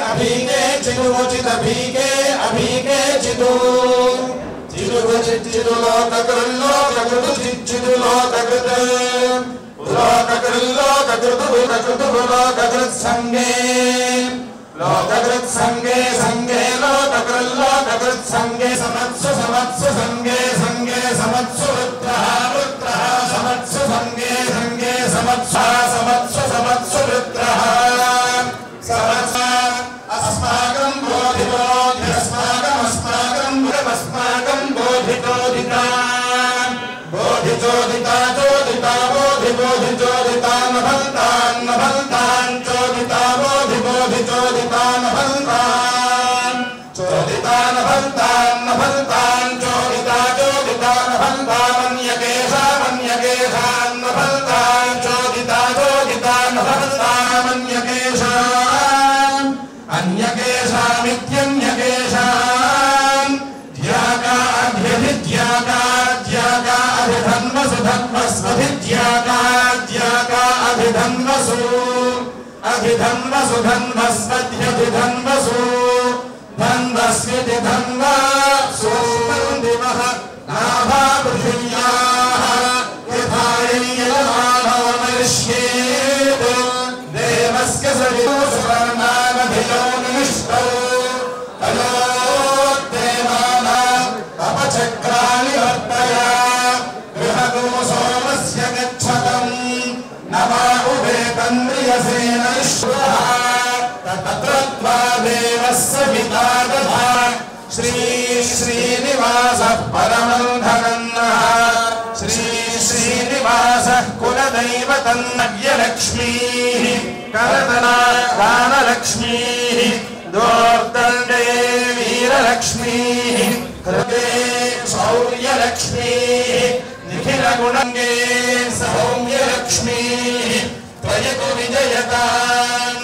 अभीके चिदुचित भीके अभीके चिदु चिदु चिदु लोककृल्लोक कृतु चिदु लोककृत लोककृल्लोककृतु लोककृत संगे लोककृत संगे संगे लोककृल्लोककृत संगे समत्सु समत्सु संगे संगे समत्सु रुद्रः रुद्रः समत्सु संगे संगे समत्सा समत्सु समत्सु रुद्रः समत्सा अस्माकं बोधितोधि अस्माकं बोधितोधिता बोधितोधिता चोदिता बोधितोधिता नभन्तान् चोदिता बोधितोधिता नभन्तान् चोदिता नभन्तान् चोदिता नभन्तामन्यकेशान् नभन्तान् चोदिता नभन्तामन्यकेशान् अन्यकेशामित्यन्यकेशान् अभिधन्वसु अभिधन्वसु धन्वस्वध्यभिधन्वसु धन्वस्विति धन्वसु दिवः नाभा पृथिव्याः यथा यजमानोऽमर्ष्येत् देवस्य सवितुर्वर्णानभियो निष्टौ तयोदेवानाम् अपचक्राणि वर्तय गृहतो सोमस्य गच्छतम् नमा उभेतन्द्रियसेन विश्वः तत्र त्वा देवः सविता दधा श्रीनिवासः परमं धनन्नः श्रीनिवासः कुलदैवतन्नव्यलक्ष्मीः करतलादानलक्ष्मीः दोर्दण्डे वीरलक्ष्मीः कृते शौर्यलक्ष्मीः निखिलगुणङ्गे सौम्यलक्ष्मीः त्वयतु विजयताम्